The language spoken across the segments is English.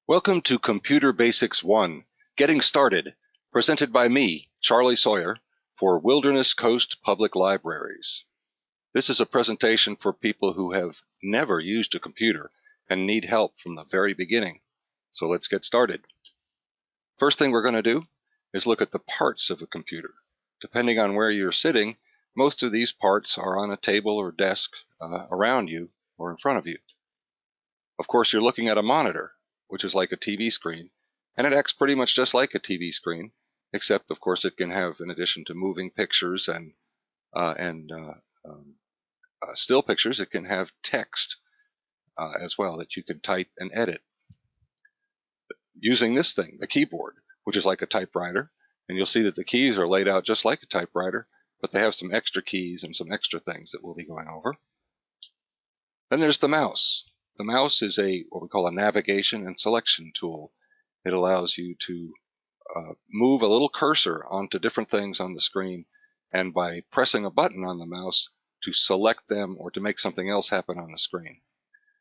Welcome to Computer Basics 1, Getting Started, presented by me, Charlie Sawyer, for Wilderness Coast Public Libraries. This is a presentation for people who have never used a computer and need help from the very beginning. So let's get started. First thing we're going to do is look at the parts of a computer. Depending on where you're sitting, most of these parts are on a table or desk around you or in front of you. Of course, you're looking at a monitor, which is like a TV screen, and it acts pretty much just like a TV screen, except, of course, it can have, in addition to moving pictures and still pictures, it can have text as well that you can type and edit using this thing, the keyboard, which is like a typewriter. And you'll see that the keys are laid out just like a typewriter, but they have some extra keys and some extra things that we'll be going over. Then there's the mouse. The mouse is what we call a navigation and selection tool. It allows you to move a little cursor onto different things on the screen, and by pressing a button on the mouse to select them or to make something else happen on the screen.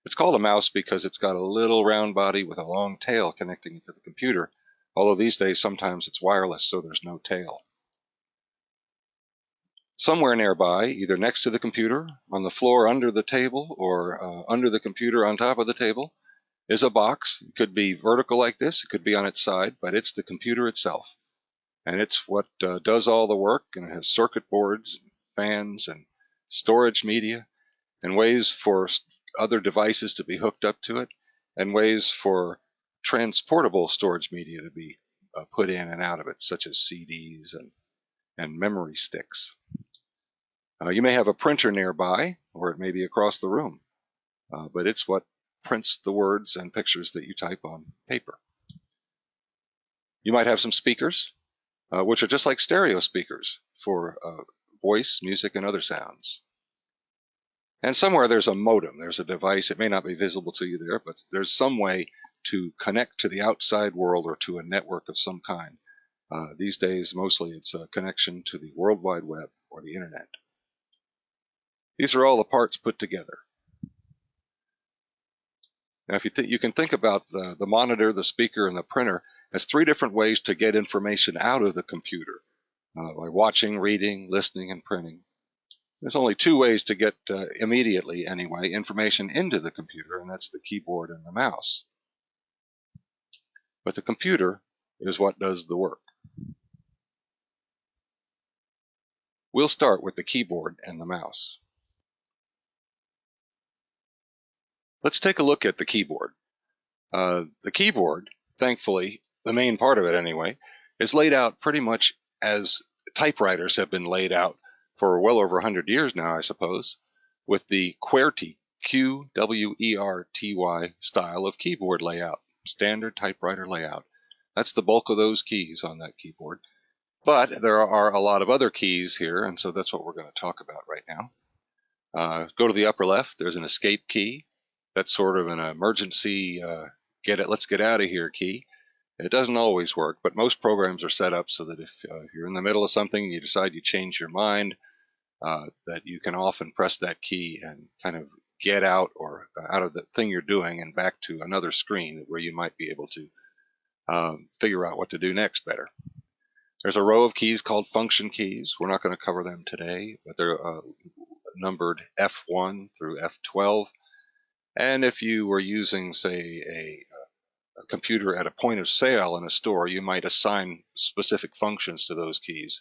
It's called a mouse because it's got a little round body with a long tail connecting it to the computer, although these days sometimes it's wireless, so there's no tail. Somewhere nearby, either next to the computer, on the floor under the table, or under the computer on top of the table, is a box. It could be vertical like this, it could be on its side, but it's the computer itself. And it's what does all the work, and it has circuit boards, and fans, and storage media, and ways for other devices to be hooked up to it, and ways for transportable storage media to be put in and out of it, such as CDs and memory sticks. You may have a printer nearby, or it may be across the room, but it's what prints the words and pictures that you type on paper. You might have some speakers, which are just like stereo speakers for voice, music, and other sounds. And somewhere there's a modem. There's a device. It may not be visible to you there, but there's some way to connect to the outside world or to a network of some kind. These days, mostly it's a connection to the World Wide Web or the Internet. These are all the parts put together. Now, if you can think about the monitor, the speaker, and the printer as three different ways to get information out of the computer, by watching, reading, listening, and printing. There's only two ways to get, immediately anyway, information into the computer, and that's the keyboard and the mouse. But the computer is what does the work. We'll start with the keyboard and the mouse. Let's take a look at the keyboard. The keyboard, thankfully, the main part of it anyway, is laid out pretty much as typewriters have been laid out for well over 100 years now, I suppose, with the QWERTY, Q-W-E-R-T-Y style of keyboard layout, standard typewriter layout. That's the bulk of those keys on that keyboard. But there are a lot of other keys here, and so that's what we're going to talk about right now. Go to the upper left. There's an escape key. That's sort of an emergency, let's get out of here key. It doesn't always work, but most programs are set up so that if you're in the middle of something and you decide you change your mind, that you can often press that key and kind of get out of the thing you're doing and back to another screen where you might be able to figure out what to do next better. There's a row of keys called function keys. We're not going to cover them today, but they're numbered F1 through F12. And if you were using, say, a computer at a point of sale in a store, you might assign specific functions to those keys,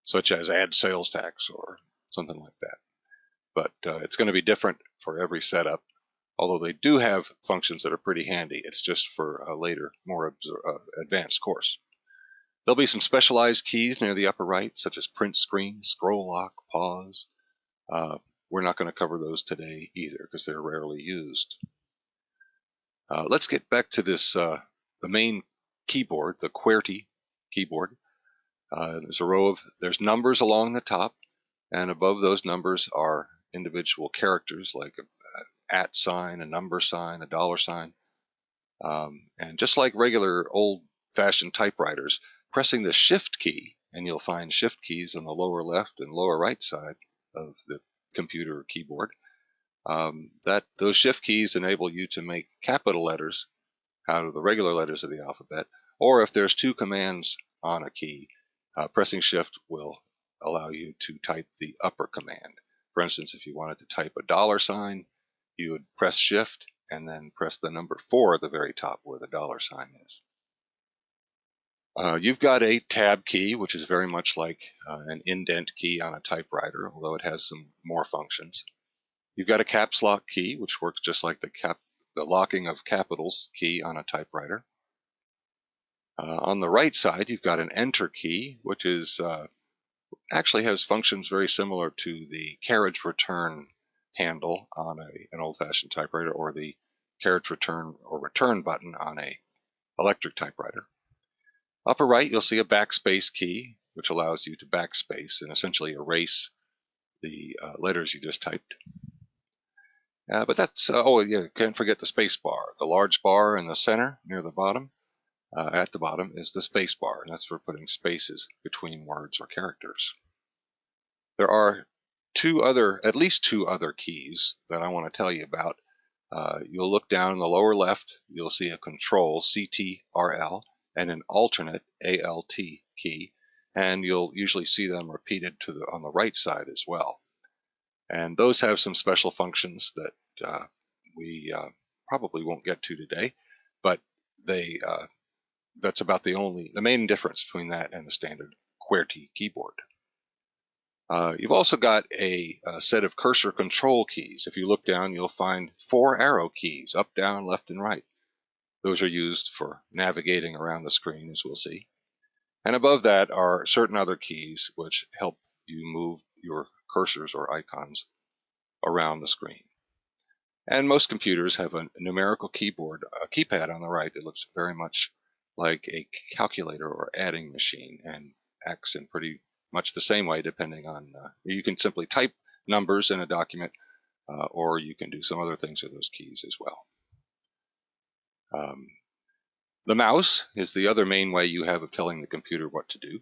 such as add sales tax or something like that. But it's going to be different for every setup, although they do have functions that are pretty handy. It's just for a later, more advanced course. There'll be some specialized keys near the upper right, such as print screen, scroll lock, pause. We're not going to cover those today either because they're rarely used. Let's get back to this, the main keyboard, the QWERTY keyboard. There's numbers along the top, and above those numbers are individual characters like an at sign, a number sign, a dollar sign. And just like regular old-fashioned typewriters, pressing the Shift key, and you'll find Shift keys on the lower left and lower right side of the computer keyboard, those Shift keys enable you to make capital letters out of the regular letters of the alphabet, or if there's two commands on a key, pressing Shift will allow you to type the upper command. For instance, if you wanted to type a $, you would press Shift and then press the number 4 at the very top where the $sign is. You've got a tab key, which is very much like an indent key on a typewriter, although it has some more functions. You've got a caps lock key, which works just like the locking of capitals key on a typewriter. On the right side, you've got an enter key, which is actually has functions very similar to the carriage return handle on an old-fashioned typewriter, or the carriage return or return button on a electric typewriter. Upper right, you'll see a backspace key, which allows you to backspace and essentially erase the letters you just typed. But that's, can't forget the space bar. The large bar in the center near the bottom, at the bottom, is the space bar, and that's for putting spaces between words or characters. There are at least two other keys that I want to tell you about. You'll look down in the lower left, you'll see a control, CTRL, and an alternate, ALT key, and you'll usually see them repeated on the right side as well. And those have some special functions that we probably won't get to today, but that's about the main difference between that and the standard QWERTY keyboard. You've also got a set of cursor control keys. If you look down, you'll find 4 arrow keys, up, down, left, and right. Those are used for navigating around the screen, as we'll see. And above that are certain other keys which help you move your cursors or icons around the screen. And most computers have a numerical keyboard, a keypad on the right that looks very much like a calculator or adding machine and acts in pretty much the same way, depending on, you can simply type numbers in a document, or you can do some other things with those keys as well. The mouse is the other main way you have of telling the computer what to do,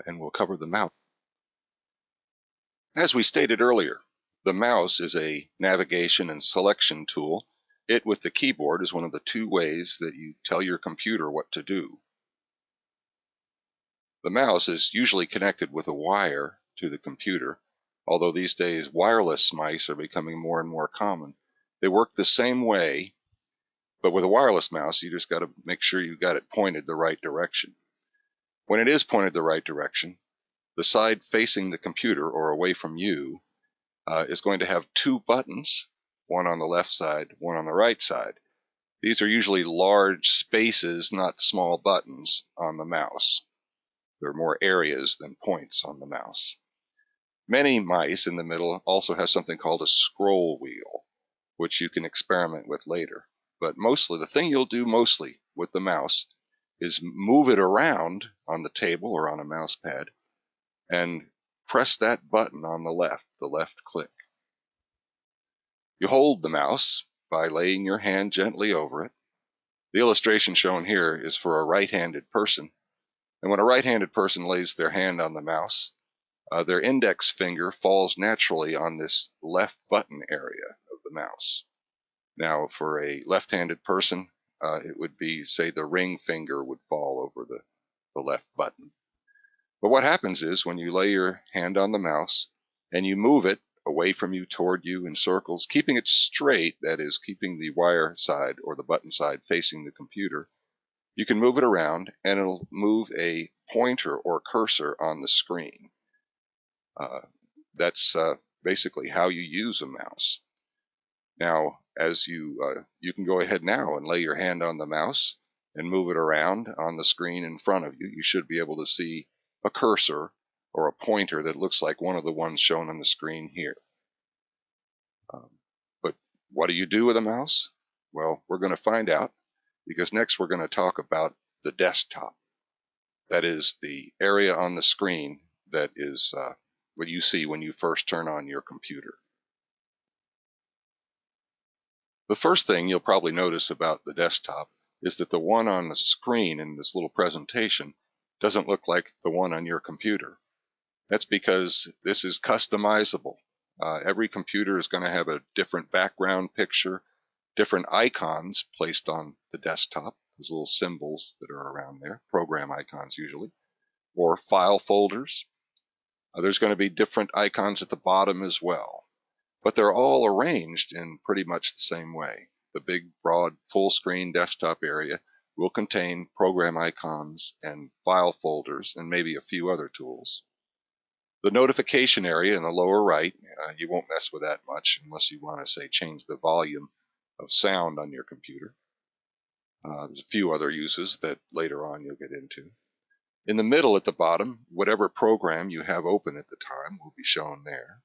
and we'll cover the mouse. As we stated earlier, the mouse is a navigation and selection tool. It, with the keyboard, is one of the 2 ways that you tell your computer what to do. The mouse is usually connected with a wire to the computer, although these days wireless mice are becoming more and more common. They work the same way, but with a wireless mouse, you just got to make sure you got it pointed the right direction. When it is pointed the right direction, the side facing the computer or away from you is going to have 2 buttons, one on the left side, one on the right side. These are usually large spaces, not small buttons, on the mouse. There are more areas than points on the mouse. Many mice in the middle also have something called a scroll wheel, which you can experiment with later. But mostly, the thing you'll do mostly with the mouse is move it around on the table or on a mouse pad and press that button on the left click. You hold the mouse by laying your hand gently over it. The illustration shown here is for a right-handed person. And when a right-handed person lays their hand on the mouse, their index finger falls naturally on this left button area of the mouse. Now, for a left-handed person, it would be, say, the ring finger would fall over the left button. But what happens is when you lay your hand on the mouse and you move it away from you, toward you in circles, keeping it straight, that is, keeping the wire side or the button side facing the computer, you can move it around and it'll move a pointer or cursor on the screen. That's basically how you use a mouse. Now, as you can go ahead now and lay your hand on the mouse and move it around on the screen in front of you. You should be able to see a cursor or a pointer that looks like one of the ones shown on the screen here. But what do you do with a mouse? Well, we're going to find out, because next we're going to talk about the desktop. That is the area on the screen that is what you see when you first turn on your computer. The first thing you'll probably notice about the desktop is that the one on the screen in this little presentation doesn't look like the one on your computer. That's because this is customizable. Every computer is going to have a different background picture, different icons placed on the desktop, those little symbols that are around there, program icons usually, or file folders. There's going to be different icons at the bottom as well, but they're all arranged in pretty much the same way. The big, broad, full-screen desktop area will contain program icons and file folders and maybe a few other tools. The notification area in the lower right, you won't mess with that much unless you want to, say, change the volume of sound on your computer. There's a few other uses that later on you'll get into. In the middle at the bottom, whatever program you have open at the time will be shown there.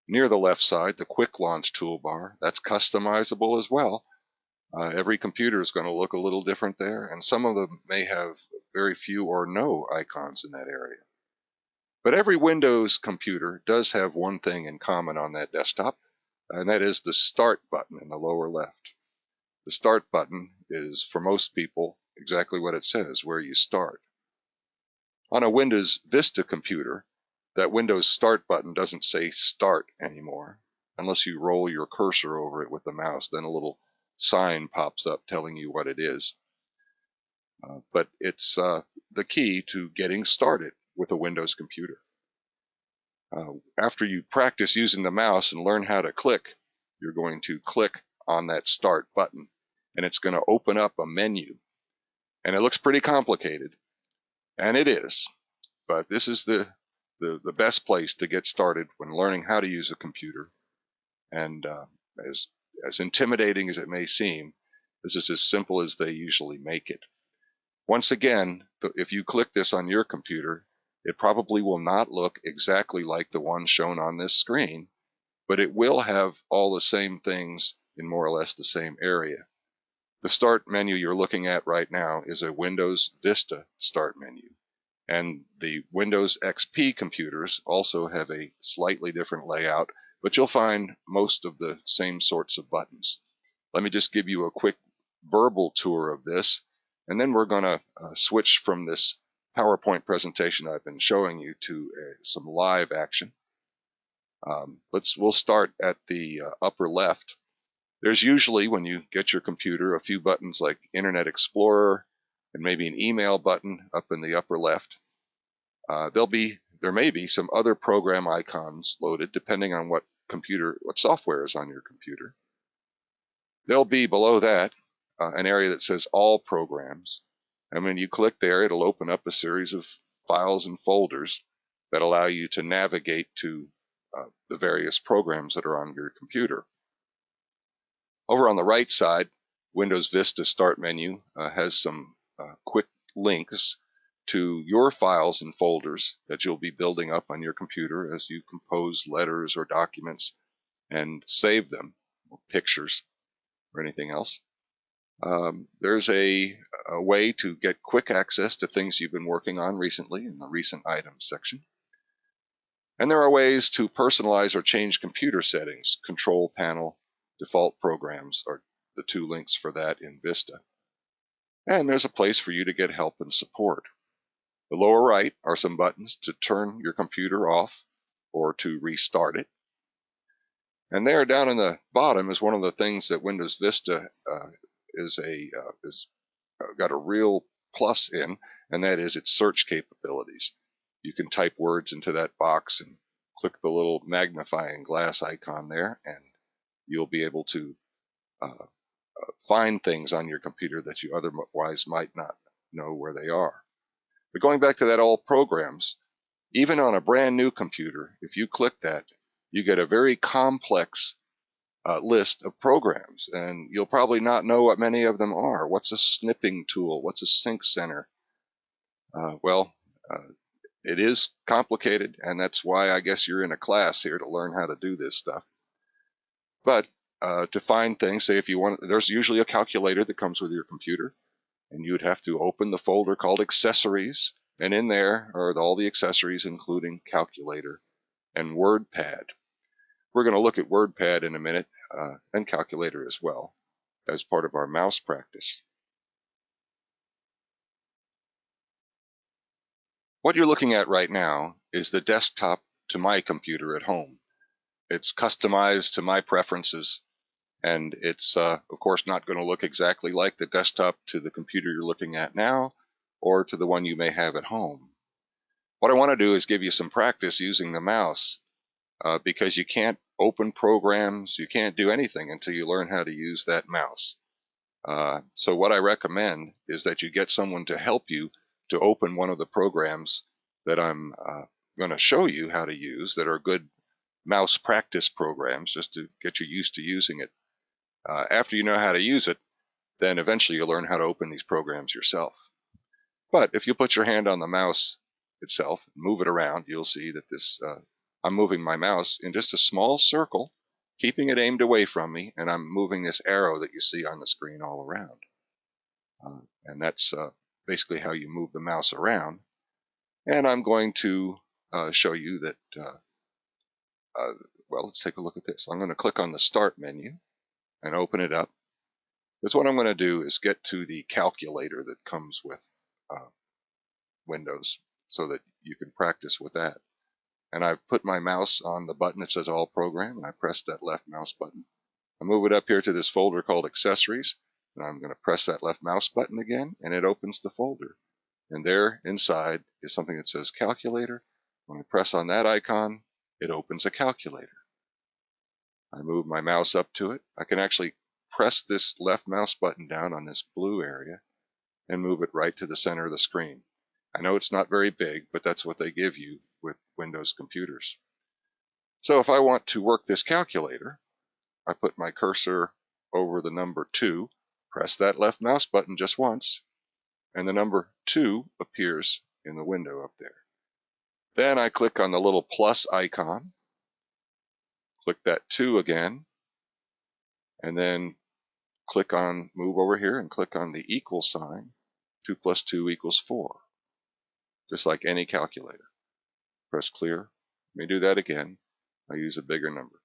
Near the left side, the Quick Launch toolbar, that's customizable as well. Every computer is going to look a little different there, and some of them may have very few or no icons in that area. But every Windows computer does have one thing in common on that desktop, and that is the Start button in the lower left. The Start button is, for most people, exactly what it says, where you start. On a Windows Vista computer, that Windows Start button doesn't say Start anymore, unless you roll your cursor over it with the mouse. Then a little sign pops up telling you what it is. But it's the key to getting started with a Windows computer. After you practice using the mouse and learn how to click, you're going to click on that Start button, and it's going to open up a menu. And it looks pretty complicated, and it is, but this is the best place to get started when learning how to use a computer. And as intimidating as it may seem, this is as simple as they usually make it. Once again, if you click this on your computer, it probably will not look exactly like the one shown on this screen, but it will have all the same things in more or less the same area. The Start menu you're looking at right now is a Windows Vista Start menu. And the Windows XP computers also have a slightly different layout, but you'll find most of the same sorts of buttons. Let me just give you a quick verbal tour of this, and then we're going to switch from this PowerPoint presentation I've been showing you to some live action. We'll start at the upper left. There's usually, when you get your computer, a few buttons like Internet Explorer and maybe an email button up in the upper left. There may be some other program icons loaded depending on what software is on your computer. There'll be below that an area that says All Programs. And when you click there, it'll open up a series of files and folders that allow you to navigate to the various programs that are on your computer. Over on the right side, Windows Vista Start menu has some quick links to your files and folders that you'll be building up on your computer as you compose letters or documents and save them, or pictures, or anything else. There's a way to get quick access to things you've been working on recently in the Recent Items section. And there are ways to personalize or change computer settings. Control Panel, Default Programs are the two links for that in Vista. And there's a place for you to get help and support. The lower right are some buttons to turn your computer off or to restart it. And there down in the bottom is one of the things that Windows Vista got a real plus in, and that is its search capabilities. You can type words into that box and click the little magnifying glass icon there, and you'll be able to find things on your computer that you otherwise might not know where they are. But going back to that All Programs, even on a brand new computer, if you click that, you get a very complex list of programs, and you'll probably not know what many of them are. What's a snipping tool? What's a sync center? It is complicated, and that's why I guess you're in a class here to learn how to do this stuff. But to find things, say if you want, there's usually a calculator that comes with your computer, and you'd have to open the folder called Accessories, and in there are all the accessories, including Calculator and WordPad. We're going to look at WordPad in a minute, and Calculator as well, as part of our mouse practice. What you're looking at right now is the desktop to my computer at home. It's customized to my preferences, And it's, of course, not going to look exactly like the desktop to the computer you're looking at now or to the one you may have at home. What I want to do is give you some practice using the mouse because you can't open programs, you can't do anything until you learn how to use that mouse. So what I recommend is that you get someone to help you to open one of the programs that I'm going to show you how to use that are good mouse practice programs just to get you used to using it. After you know how to use it, then eventually you'll learn how to open these programs yourself. But if you put your hand on the mouse itself, move it around, you'll see that I'm moving my mouse in just a small circle, keeping it aimed away from me, and I'm moving this arrow that you see on the screen all around. And that's basically how you move the mouse around. And I'm going to show you that, well, let's take a look at this. I'm going to click on the Start menu and open it up. Because what I'm going to do is get to the calculator that comes with Windows so that you can practice with that. And I've put my mouse on the button that says All Program, and I press that left mouse button. I move it up here to this folder called Accessories, and I'm going to press that left mouse button again, and it opens the folder. And there inside is something that says Calculator. When I press on that icon, it opens a calculator. I move my mouse up to it. I can actually press this left mouse button down on this blue area and move it right to the center of the screen. I know it's not very big, but that's what they give you with Windows computers. So if I want to work this calculator, I put my cursor over the number 2, press that left mouse button just once, and the number 2 appears in the window up there. Then I click on the little plus icon, click that 2 again, and then move over here and click on the equal sign. 2 plus 2 equals 4, just like any calculator. Press clear. Let me do that again. I use a bigger number.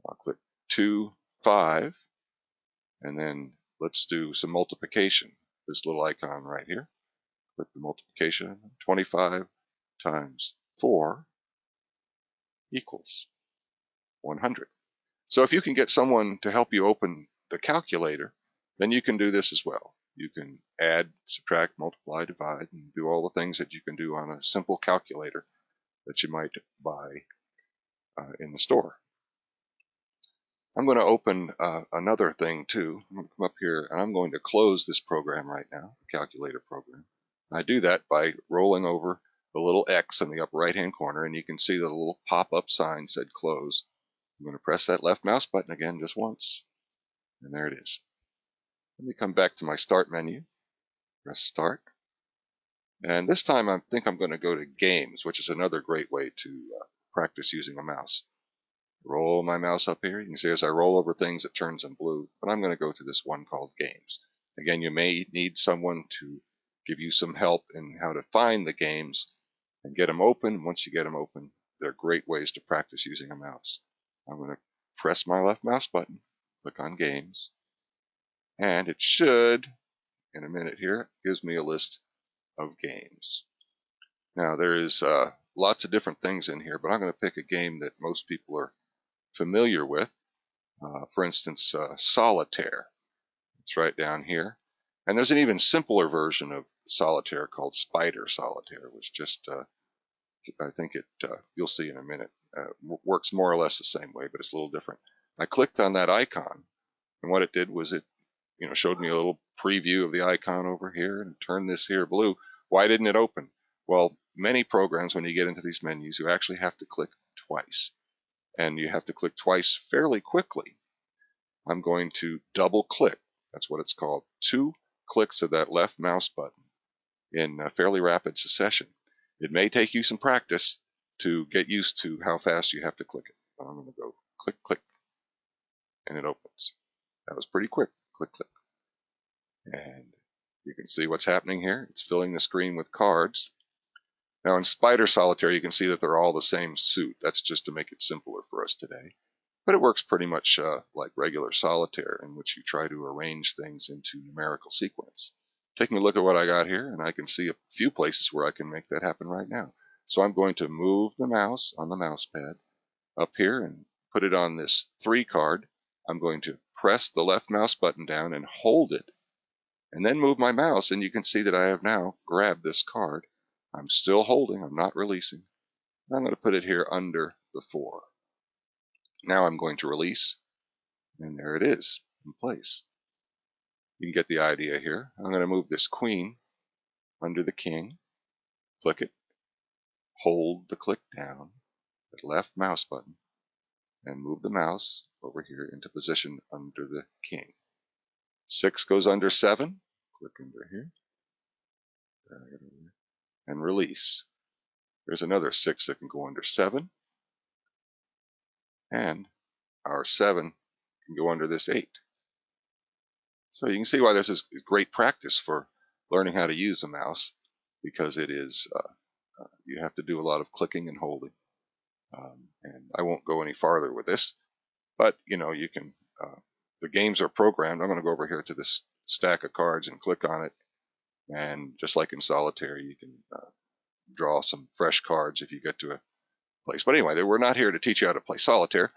I'll click 2, 5, and then let's do some multiplication. This little icon right here. Click the multiplication. 25 times 4 equals 100. So if you can get someone to help you open the calculator, then you can do this as well. You can add, subtract, multiply, divide, and do all the things that you can do on a simple calculator that you might buy in the store. I'm going to open another thing too. I'm going to come up here and I'm going to close this program right now, the calculator program. I do that by rolling over the little X in the upper right hand corner, and you can see the little pop-up sign said close. I'm going to press that left mouse button again just once, and there it is. Let me come back to my Start menu, press Start, and this time I think I'm going to go to Games, which is another great way to practice using a mouse. Roll my mouse up here. You can see as I roll over things it turns in blue, but I'm going to go to this one called Games. Again, you may need someone to give you some help in how to find the games and get them open. Once you get them open, they're great ways to practice using a mouse. I'm going to press my left mouse button, click on Games, and it should, in a minute here, gives me a list of games. Now there is lots of different things in here, but I'm going to pick a game that most people are familiar with. For instance, Solitaire. It's right down here. And there's an even simpler version of Solitaire called Spider Solitaire, which just, I think you'll see in a minute, works more or less the same way, but it's a little different. I clicked on that icon, and what it did was it showed me a little preview of the icon over here and turned this here blue. Why didn't it open? Well, many programs, when you get into these menus, you actually have to click twice. And you have to click twice fairly quickly. I'm going to double click. That's what it's called. 2 clicks of that left mouse button in fairly rapid succession. It may take you some practice to get used to how fast you have to click it. I'm going to go click, click, and it opens. That was pretty quick. Click, click. And you can see what's happening here. It's filling the screen with cards. Now in Spider Solitaire, you can see that they're all the same suit. That's just to make it simpler for us today. But it works pretty much like regular Solitaire, in which you try to arrange things into numerical sequence. Taking a look at what I got here, and I can see a few places where I can make that happen right now. So I'm going to move the mouse on the mouse pad up here and put it on this 3 card. I'm going to press the left mouse button down and hold it, and then move my mouse, and you can see that I have now grabbed this card. I'm still holding, I'm not releasing. I'm going to put it here under the 4. Now I'm going to release, and there it is in place. You can get the idea here. I'm going to move this queen under the king, click it, hold the click down, the left mouse button, and move the mouse over here into position under the king. 6 goes under 7, click under here, and release. There's another 6 that can go under 7, and our 7 can go under this 8. So you can see why this is great practice for learning how to use a mouse, because it is you have to do a lot of clicking and holding. And I won't go any farther with this, but you can. The games are programmed. I'm going to go over here to this stack of cards and click on it, and just like in solitaire, you can draw some fresh cards if you get to a place. But anyway, we're not here to teach you how to play solitaire,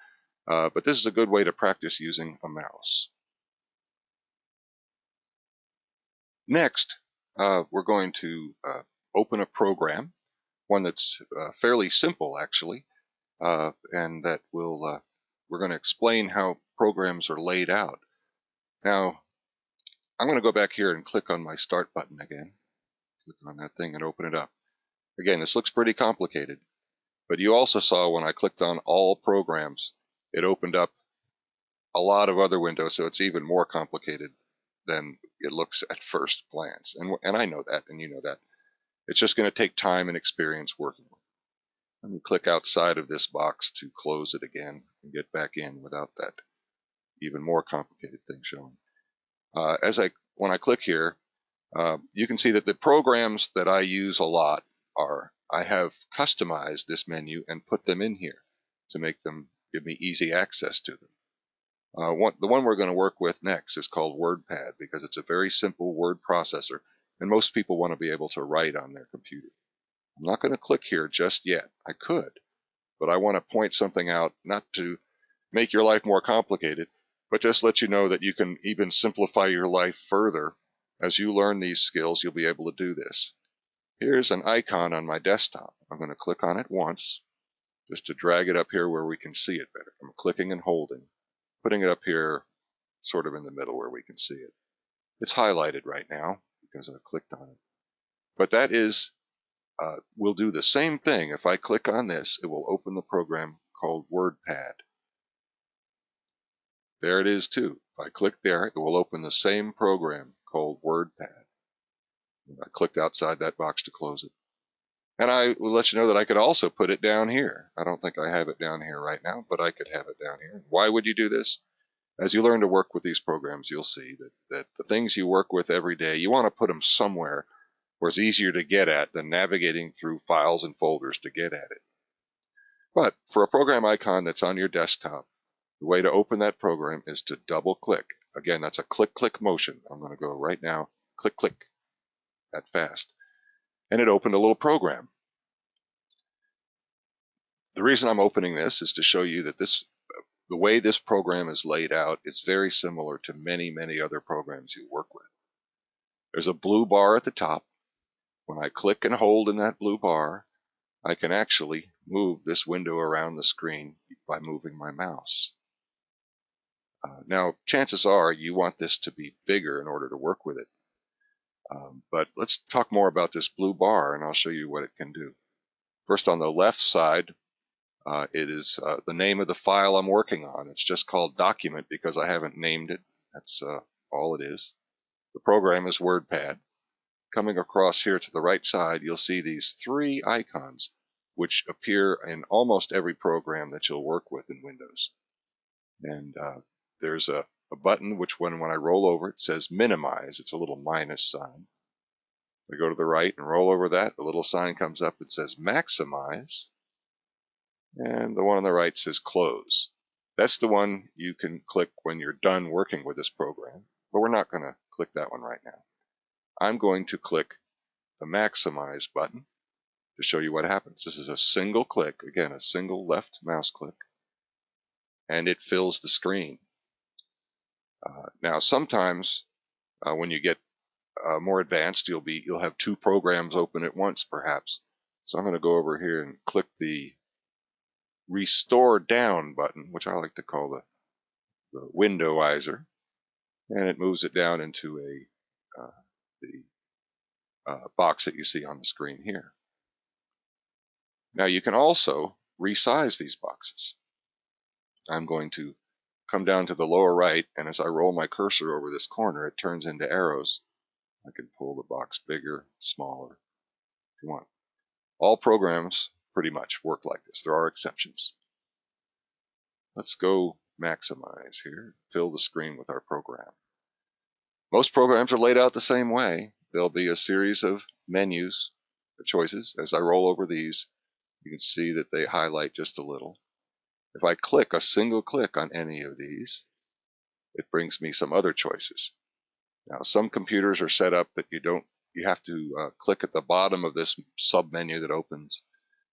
but this is a good way to practice using a mouse. Next, we're going to open a program, one that's fairly simple actually, and that we're going to explain how programs are laid out. Now, I'm going to go back here and click on my Start button again. Click on that thing and open it up. Again, this looks pretty complicated, but you also saw when I clicked on All Programs, it opened up a lot of other windows, so it's even more complicated than it looks at first glance. And I know that, and you know that. It's just going to take time and experience working with it. Let me click outside of this box to close it again and get back in without that even more complicated thing showing. When I click here, you can see that the programs that I use a lot I have customized this menu and put them in here to make them give me easy access to them. The one we're going to work with next is called WordPad, because it's a very simple word processor, and most people want to be able to write on their computer. I'm not going to click here just yet. I could, but I want to point something out, not to make your life more complicated, but just let you know that you can even simplify your life further. As you learn these skills, you'll be able to do this. Here's an icon on my desktop. I'm going to click on it once, just to drag it up here where we can see it better. I'm clicking and holding, putting it up here sort of in the middle where we can see it. It's highlighted right now because I clicked on it. But that is, we'll do the same thing. If I click on this, it will open the program called WordPad. There it is too. If I click there, it will open the same program called WordPad. And I clicked outside that box to close it. And I will let you know that I could also put it down here. I don't think I have it down here right now, but I could have it down here. Why would you do this? As you learn to work with these programs, you'll see that the things you work with every day, you want to put them somewhere where it's easier to get at than navigating through files and folders to get at it. But for a program icon that's on your desktop, the way to open that program is to double click. Again, that's a click-click motion. I'm going to go right now, click-click, that fast. And it opened a little program. The reason I'm opening this is to show you that the way this program is laid out is very similar to many, many other programs you work with. There's a blue bar at the top. When I click and hold in that blue bar, I can actually move this window around the screen by moving my mouse. Now, chances are you want this to be bigger in order to work with it. But let's talk more about this blue bar, and I'll show you what it can do. First, on the left side, it is the name of the file I'm working on. It's just called Document because I haven't named it. That's all it is. The program is WordPad. Coming across here to the right side, you'll see these 3 icons, which appear in almost every program that you'll work with in Windows. And there's a button which when I roll over it says minimize. It's a little minus sign. I go to the right and roll over that. The little sign comes up that says maximize. And the one on the right says close. That's the one you can click when you're done working with this program. But we're not going to click that one right now. I'm going to click the maximize button to show you what happens. This is a single click. Again, a single left mouse click. And it fills the screen. Now, sometimes when you get more advanced, you'll have two programs open at once, perhaps. So I'm going to go over here and click the Restore Down button, which I like to call the windowizer, and it moves it down into the box that you see on the screen here. Now you can also resize these boxes. I'm going to come down to the lower right, and as I roll my cursor over this corner, it turns into arrows. I can pull the box bigger, smaller, if you want. All programs pretty much work like this. There are exceptions. Let's go maximize here, fill the screen with our program. Most programs are laid out the same way. There'll be a series of menus, choices. As I roll over these, you can see that they highlight just a little. If I click a single click on any of these, it brings me some other choices. Now, some computers are set up that you have to click at the bottom of this sub-menu that opens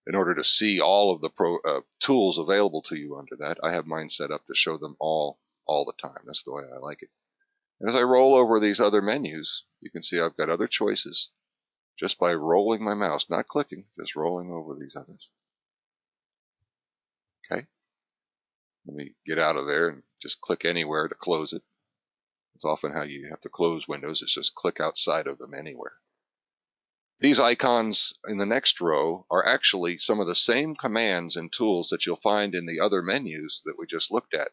in order to see all of the tools available to you under that. I have mine set up to show them all the time. That's the way I like it. And as I roll over these other menus, you can see I've got other choices just by rolling my mouse, not clicking, just rolling over these others. Okay. Let me get out of there and just click anywhere to close it. It's often how you have to close windows. It's just click outside of them anywhere. These icons in the next row are actually some of the same commands and tools that you'll find in the other menus that we just looked at.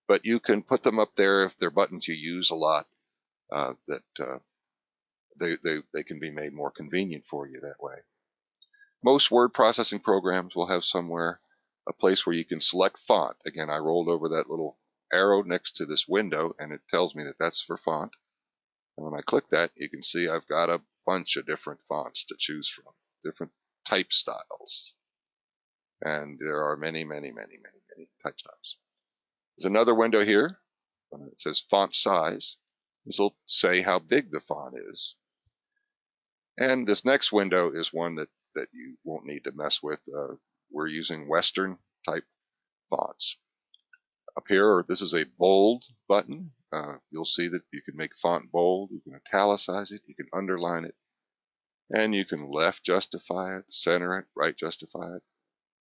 But you can put them up there if they're buttons you use a lot, they can be made more convenient for you that way. Most word processing programs will have somewhere a place where you can select font. Again, I rolled over that little arrow next to this window, and it tells me that that's for font. And when I click that, you can see I've got a bunch of different fonts to choose from, different type styles. And there are many, many, many, many, many type styles. There's another window here. It says font size. This will say how big the font is. And this next window is one that you won't need to mess with. We're using Western type fonts. Up here, this is a bold button. You'll see that you can make font bold, you can italicize it, you can underline it, and you can left justify it, center it, right justify it.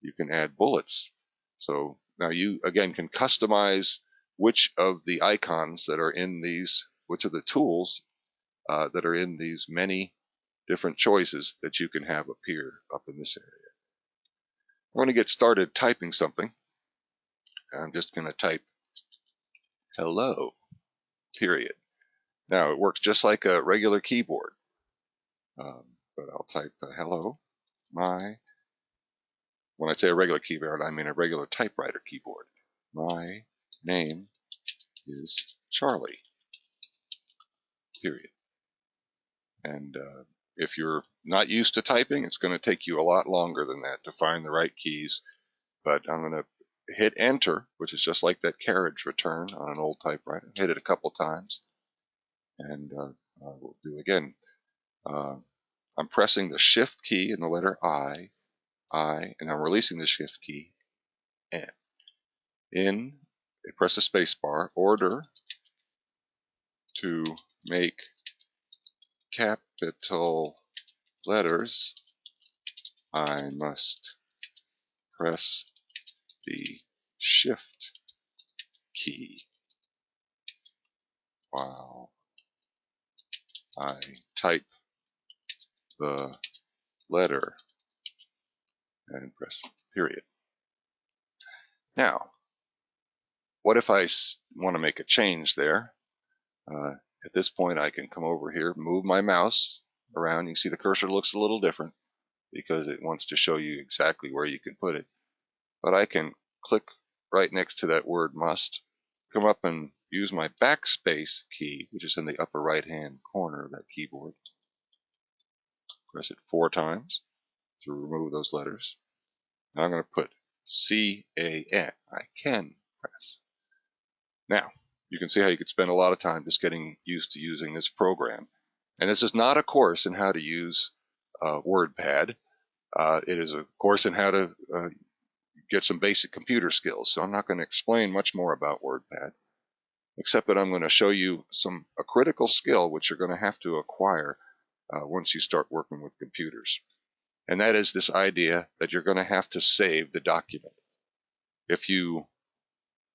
You can add bullets. So now you, again, can customize which of the icons that are in these, which of the tools that are in these many different choices that you can have appear up in this area. I want to get started typing something. I'm just going to type hello, period. Now, it works just like a regular keyboard, but I'll type hello. When I say a regular keyboard, I mean a regular typewriter keyboard. My name is Charlie, period. And if you're not used to typing, it's going to take you a lot longer than that to find the right keys. But I'm going to hit enter, which is just like that carriage return on an old typewriter. Hit it a couple times, and we'll do again. I'm pressing the shift key and the letter I, and I'm releasing the shift key, N. Press the space bar, order to make capital letters, I must press the shift key while I type the letter and press period. Now, what if I want to make a change there? At this point, I can come over here, move my mouse around. You can see the cursor looks a little different because it wants to show you exactly where you can put it. But I can click right next to that word must, come up and use my backspace key, which is in the upper right-hand corner of that keyboard. Press it 4 times to remove those letters. Now I'm going to put C-A-N. I can press. Now, you can see how you could spend a lot of time just getting used to using this program. And this is not a course in how to use WordPad. It is a course in how to get some basic computer skills. So I'm not going to explain much more about WordPad. except that I'm going to show you a critical skill which you're going to have to acquire once you start working with computers. And that is this idea that you're going to have to save the document. If you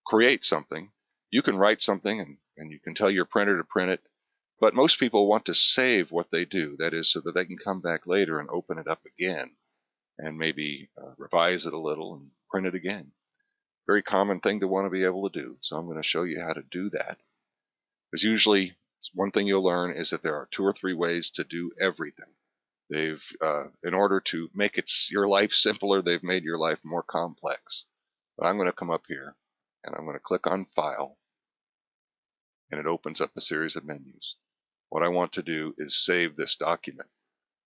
create something, you can write something and you can tell your printer to print it, but most people want to save what they do. That is, so that they can come back later and open it up again and maybe revise it a little and print it again. Very common thing to want to be able to do. So I'm going to show you how to do that. Because usually one thing you'll learn is that there are 2 or 3 ways to do everything. They've, in order to make your life simpler, they've made your life more complex. But I'm going to come up here and I'm going to click on File, and it opens up a series of menus. What I want to do is save this document.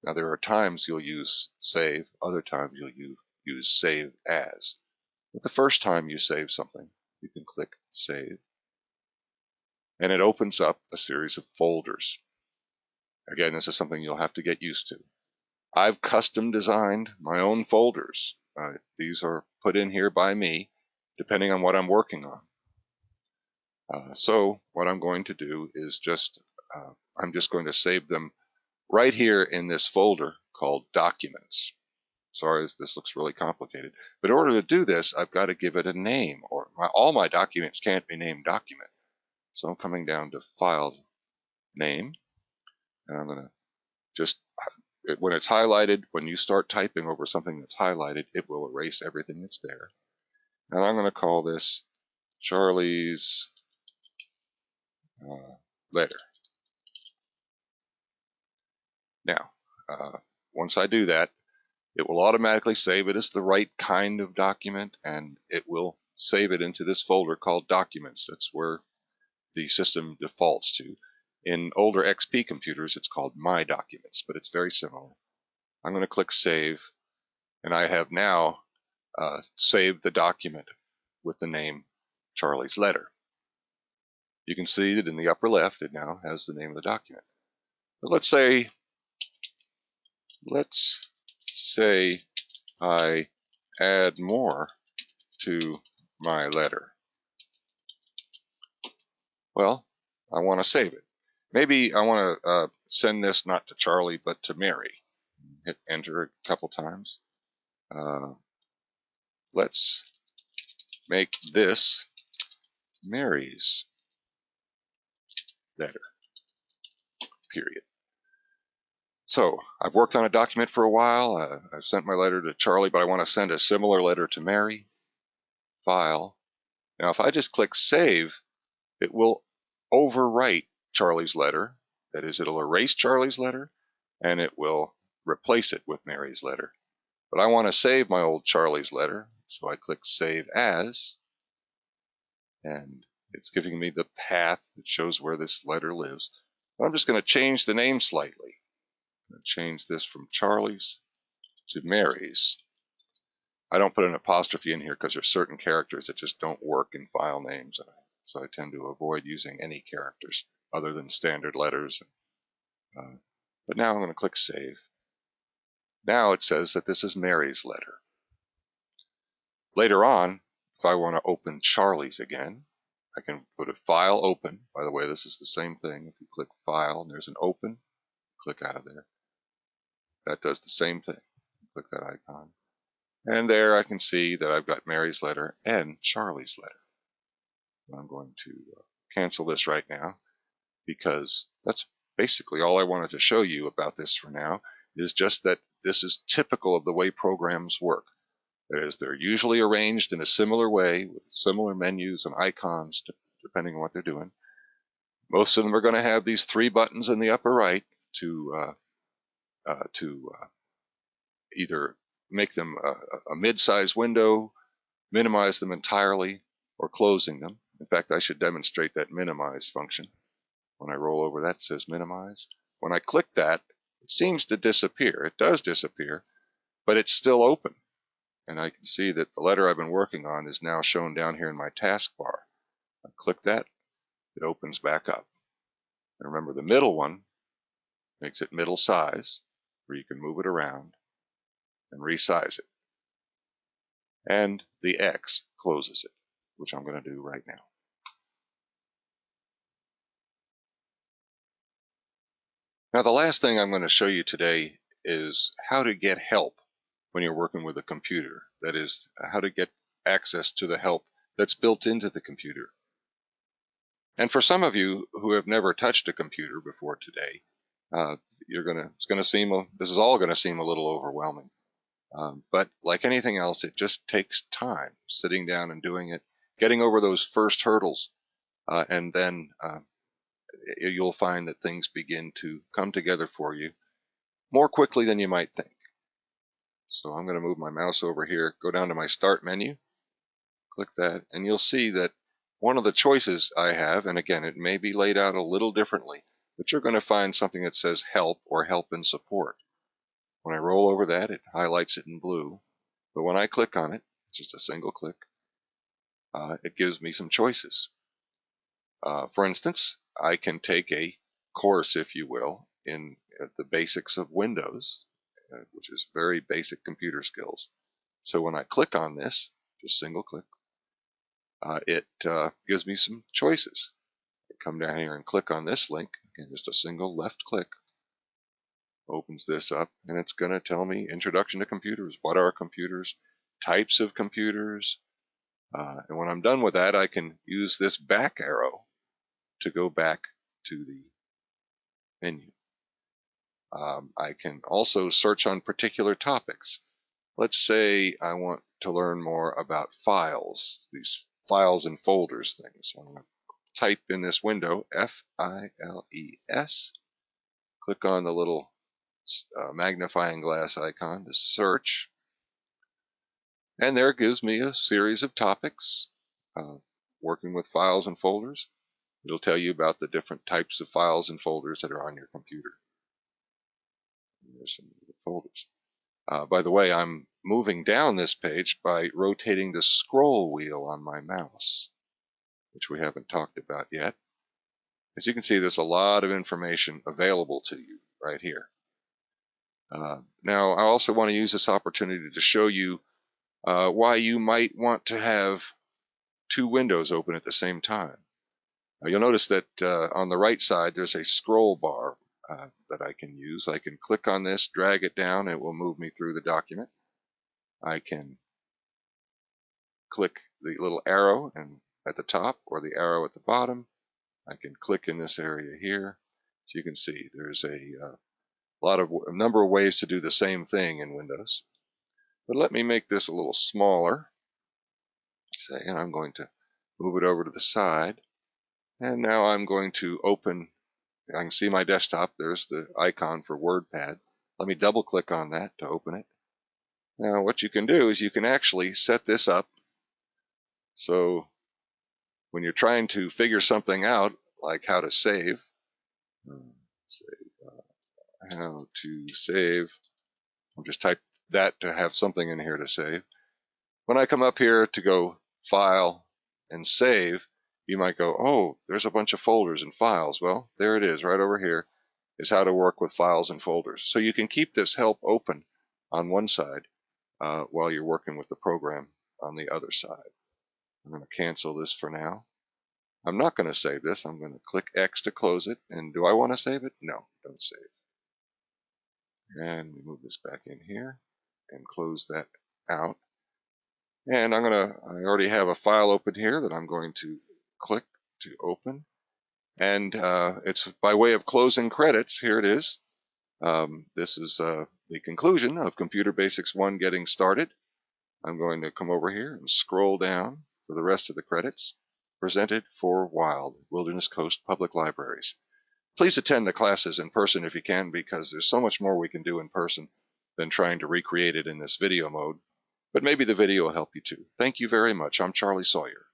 Now there are times you'll use Save, other times you'll use Save As. But the first time you save something, you can click Save, and it opens up a series of folders. Again, this is something you'll have to get used to. I've custom designed my own folders. These are put in here by me, depending on what I'm working on. So what I'm going to do is I'm just going to save them right here in this folder called Documents. Sorry, this looks really complicated. But in order to do this, I've got to give it a name, or all my documents can't be named Document. So I'm coming down to File, Name, and I'm going to just, when it's highlighted, when you start typing over something that's highlighted, it will erase everything that's there. And I'm going to call this Charlie's letter. Now, once I do that, it will automatically save it as the right kind of document, and it will save it into this folder called Documents. That's where the system defaults to. In older XP computers, it's called My Documents, but it's very similar. I'm going to click Save, and I have now saved the document with the name Charlie's Letter. You can see that in the upper left, it now has the name of the document. But let's say I add more to my letter. Well, I want to save it. Maybe I want to send this not to Charlie, but to Mary. Hit Enter a couple times. Let's make this Mary's letter, period. So I've worked on a document for a while. I've sent my letter to Charlie, but I want to send a similar letter to Mary. File. Now, if I just click Save, it will overwrite Charlie's letter. That is, it'll erase Charlie's letter, and it will replace it with Mary's letter. But I want to save my old Charlie's letter, so I click Save As, and it's giving me the path that shows where this letter lives. But I'm just going to change the name slightly. I'm going to change this from Charlie's to Mary's. I don't put an apostrophe in here because there's certain characters that just don't work in file names, so I tend to avoid using any characters other than standard letters. But now I'm going to click Save. Now it says that this is Mary's letter. Later on, if I want to open Charlie's again, I can put a File, Open. By the way, this is the same thing. If you click File and there's an Open, click out of there. That does the same thing. Click that icon. And there I can see that I've got Mary's letter and Charlie's letter. I'm going to cancel this right now, because that's basically all I wanted to show you about this for now, is just that this is typical of the way programs work. That is, they're usually arranged in a similar way with similar menus and icons depending on what they're doing. Most of them are going to have these 3 buttons in the upper right to either make them a mid-size window, minimize them entirely, or closing them. In fact, I should demonstrate that minimize function. When I roll over that, it says minimize. When I click that, it seems to disappear. It does disappear, but it's still open. And I can see that the letter I've been working on is now shown down here in my taskbar. I click that, it opens back up. And remember, the middle one makes it middle size, where you can move it around and resize it. And the X closes it, which I'm going to do right now. Now, the last thing I'm going to show you today is how to get help when you're working with a computer. That is, how to get access to the help that's built into the computer. And for some of you who have never touched a computer before today, this is all going to seem a little overwhelming. But like anything else, it just takes time, sitting down and doing it, getting over those first hurdles, and then you'll find that things begin to come together for you more quickly than you might think. So I'm going to move my mouse over here, go down to my Start menu, click that, and you'll see that one of the choices I have, and again, it may be laid out a little differently, but you're going to find something that says Help or Help and Support. When I roll over that, it highlights it in blue. But when I click on it, just a single click, it gives me some choices. For instance, I can take a course, if you will, in the basics of Windows, which is very basic computer skills. So when I click on this, just single click, it gives me some choices. I come down here and click on this link, and just a single left click opens this up, and it's going to tell me Introduction to Computers. What are computers? Types of computers. And when I'm done with that, I can use this back arrow to go back to the menu. I can also search on particular topics. Let's say I want to learn more about files, these files and folders things. I'm going to type in this window, F-I-L-E-S, click on the little magnifying glass icon to search, and there it gives me a series of topics working with files and folders. It'll tell you about the different types of files and folders that are on your computer. There's some folders. By the way, I'm moving down this page by rotating the scroll wheel on my mouse, which we haven't talked about yet. As you can see, there's a lot of information available to you right here. Now, I also want to use this opportunity to show you why you might want to have two windows open at the same time. You'll notice that on the right side there's a scroll bar that I can use. I can click on this, drag it down, and it will move me through the document. I can click the little arrow at the top or the arrow at the bottom. I can click in this area here. So you can see there's a number of ways to do the same thing in Windows. But let me make this a little smaller. And I'm going to move it over to the side. And now I'm going to open. I can see my desktop. There's the icon for WordPad. Let me double click on that to open it. Now what you can do is you can actually set this up so when you're trying to figure something out, like how to save, how to save, I'll just type that to have something in here to save. When I come up here to go File and Save, you might go, oh, there's a bunch of folders and files. Well, there it is right over here, is how to work with files and folders. So you can keep this help open on one side while you're working with the program on the other side. I'm going to cancel this for now. I'm not going to save this. I'm going to click X to close it. And do I want to save it? No, don't save. And we move this back in here and close that out. And I already have a file open here that I'm going to click to open. And it's by way of closing credits. Here it is. This is the conclusion of Computer Basics 1 Getting Started. I'm going to come over here and scroll down for the rest of the credits. Presented for WILD, Wilderness Coast Public Libraries. Please attend the classes in person if you can, because there's so much more we can do in person than trying to recreate it in this video mode. But maybe the video will help you too. Thank you very much. I'm Charlie Sawyer.